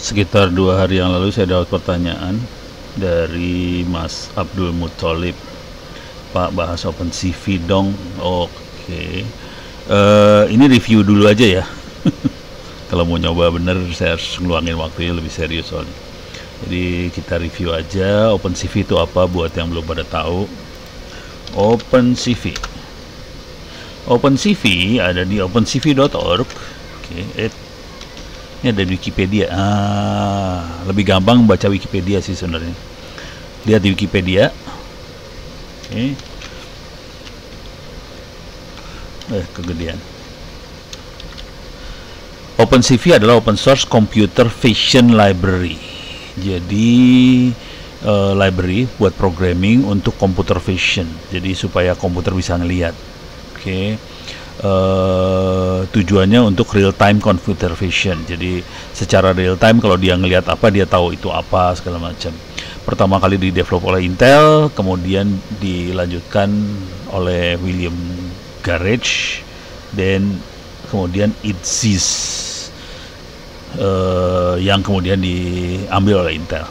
Sekitar 2 hari yang lalu saya dapat pertanyaan dari Mas Abdul Muthalib, Pak, bahas OpenCV dong. Oke. Ini review dulu aja ya. Kalau mau nyoba bener saya harus ngeluangin waktunya lebih serius soalnya. Jadi kita review aja OpenCV itu apa buat yang belum pada tahu. OpenCV ada di opencv.org. Oke, ini ada di Wikipedia. Lebih gampang baca Wikipedia sih sebenarnya. Lihat di Wikipedia. Oke. Kegedean. OpenCV adalah open source computer vision library. Jadi library buat programming untuk computer vision. Jadi supaya komputer bisa ngelihat. Oke. Tujuannya untuk real time computer vision. Jadi secara real time kalau dia ngelihat apa dia tahu itu apa segala macam. Pertama kali di develop oleh Intel, kemudian dilanjutkan oleh William Garage, dan kemudian ITSYS yang kemudian diambil oleh Intel.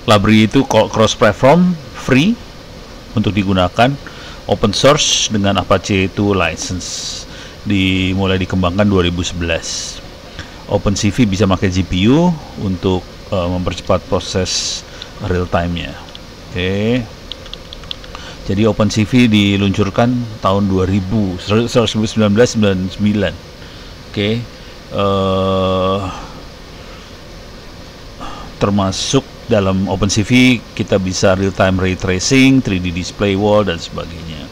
Library itu cross platform, free untuk digunakan, open source dengan Apache II license, mulai dikembangkan 2011. OpenCV bisa pakai GPU untuk mempercepat proses real time-nya. Oke. Jadi OpenCV diluncurkan tahun 1999. Oke. Termasuk dalam OpenCV kita bisa real time ray tracing, 3D display wall dan sebagainya.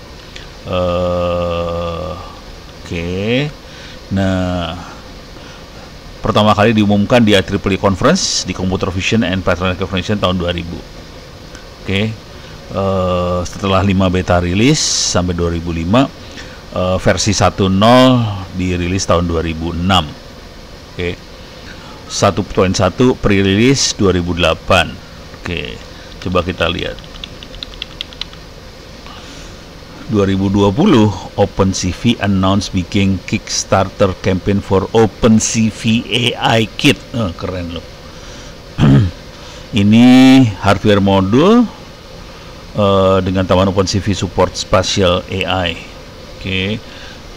Oke. Nah, pertama kali diumumkan di IEEE Conference di Computer Vision and Pattern Recognition tahun 2000. Oke. Setelah 5 beta rilis sampai 2005, versi 1.0 dirilis tahun 2006. Oke. 1.1 pre-release 2008. Oke, coba kita lihat. 2020 OpenCV announce bikin Kickstarter campaign for OpenCV AI Kit. Keren loh. Ini hardware modul dengan tambahan OpenCV support spatial AI. Oke,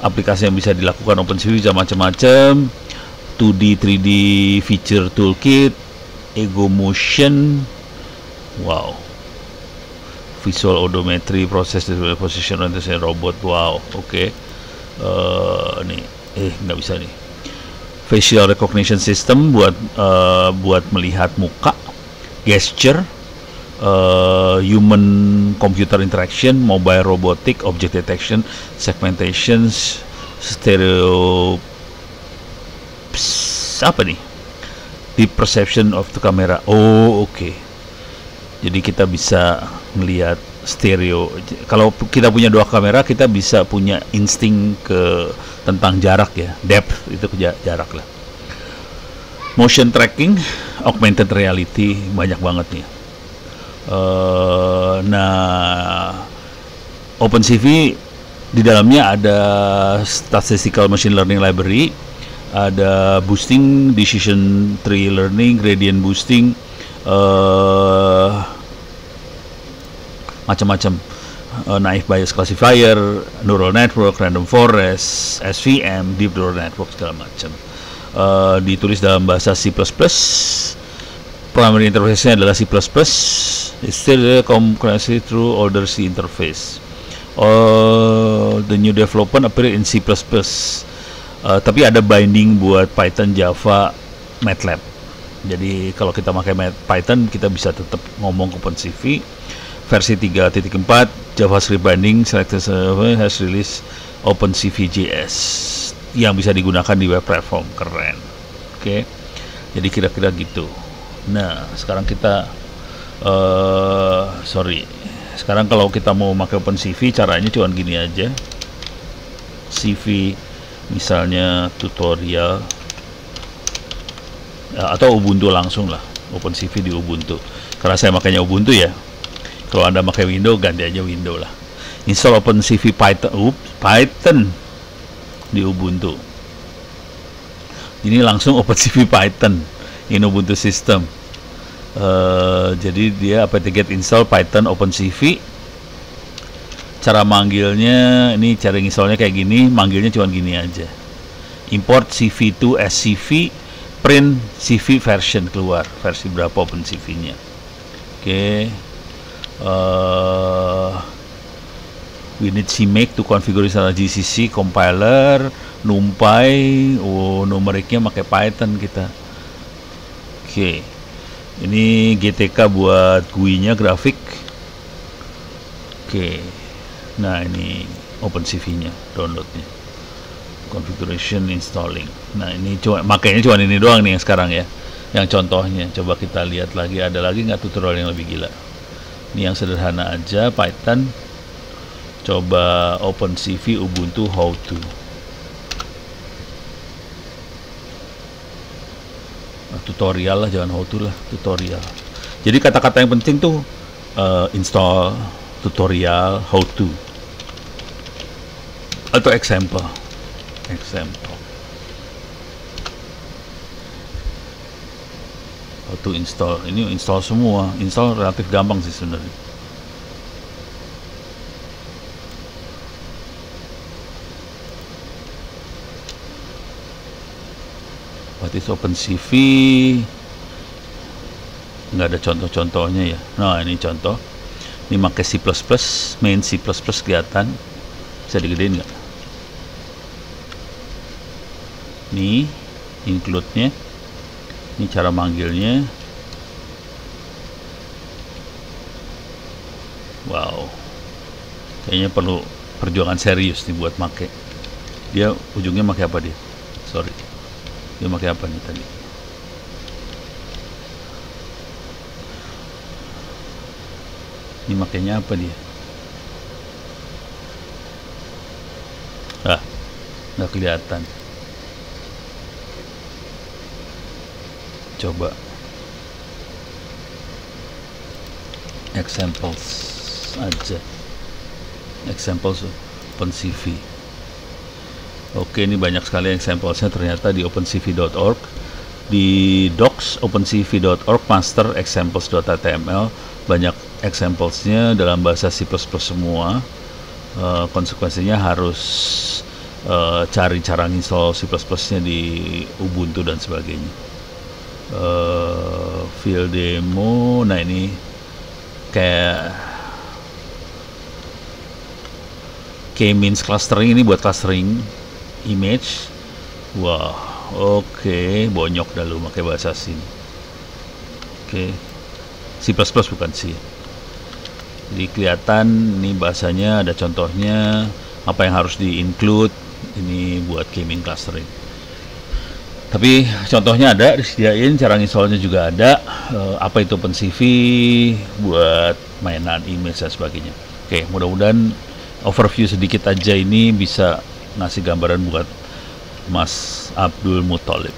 aplikasi yang bisa dilakukan OpenCV bisa macam-macam. 2D 3D feature toolkit, Ego Motion, wow, visual odometry, process position orientation robot, wow, oke. Nih, nggak bisa nih. Facial recognition system buat melihat muka, gesture, human computer interaction, mobile robotic, object detection, segmentation, stereo, apa nih, deep perception of the camera. Oke. Jadi kita bisa melihat stereo. Kalau kita punya 2 kamera, kita bisa punya insting tentang jarak ya, depth itu jarak lah. Motion tracking, augmented reality, banyak banget nih. Nah, OpenCV di dalamnya ada statistical machine learning library, ada boosting, decision tree learning, gradient boosting, macam-macam, naive bayes classifier, neural network, random forest, SVM, deep neural network, segala macam. Ditulis dalam bahasa C++. Primary interface-nya adalah C++. It's still compressed through older C interface. The new development appear in C++. Tapi ada binding buat Python, Java, MATLAB. Jadi kalau kita pakai Python, kita bisa tetap ngomong ke OpenCV. Versi 3.4 JavaScript binding selected has released OpenCV.js yang bisa digunakan di web platform. Keren. Oke. Jadi kira-kira gitu. Nah, sekarang kita sekarang kalau kita mau pakai OpenCV, caranya cuma gini aja. CV misalnya tutorial atau Ubuntu langsung lah, OpenCV di Ubuntu, karena saya makanya Ubuntu ya. Kalau Anda pakai Windows, ganti aja Windows lah. Install OpenCV Python di Ubuntu. Ini langsung OpenCV Python. in Ubuntu system. Jadi dia apt-get install Python OpenCV. Cara manggilnya, ini cara installnya kayak gini, manggilnya cuma gini aja. Import CV2 SCV, print CV version keluar, versi berapa OpenCV-nya. Oke. We need CMake to configure install GCC compiler, NumPy, numeriknya pakai Python kita. Oke. Ini GTK buat GUI-nya, grafik. Oke. Nah, ini OpenCV-nya, download-nya. Configuration installing. Nah, ini makanya cuma ini doang nih yang sekarang ya. Yang contohnya. Coba kita lihat lagi, ada lagi nggak tutorial yang lebih gila. Ini yang sederhana aja, Python. Coba OpenCV Ubuntu how to. Tutorial lah, jangan how to lah, tutorial. Jadi kata-kata yang penting tuh install, tutorial, how to, atau example. How to install. Ini install semua. Install relatif gampang sih sebenarnya. What is OpenCV? Nggak ada contoh-contohnya ya. Nah, ini contoh. Ini pakai C++, main C++ kelihatan. Bisa digedein nggak? Nih, include-nya. Ini cara manggilnya. Wow. Kayaknya perlu perjuangan serius nih buat make. Dia ujungnya pakai apa dia? Sorry. Dia pakai apa nih tadi? Ini makanya apa dia? Nggak kelihatan. Coba examples aja. Examples OpenCV. Oke, ini banyak sekali examplesnya ternyata di opencv.org, di docs opencv.org, master examples.html, banyak examplesnya dalam bahasa C++ semua. Konsekuensinya harus cari cara install C++-nya di Ubuntu dan sebagainya. Field demo, nah ini kayak K-means clustering, ini buat clustering image. Wah, oke, bonyok dah lu pakai bahasa C. Oke. C++ bukan C. Jadi kelihatan nih bahasanya, ada contohnya apa yang harus di-include. Ini buat K-means clustering. Tapi contohnya ada, disediain, cara installnya juga ada. Apa itu OpenCV buat mainan image dan sebagainya. Oke, mudah-mudahan overview sedikit aja ini bisa ngasih gambaran buat Mas Abdul Muthalib.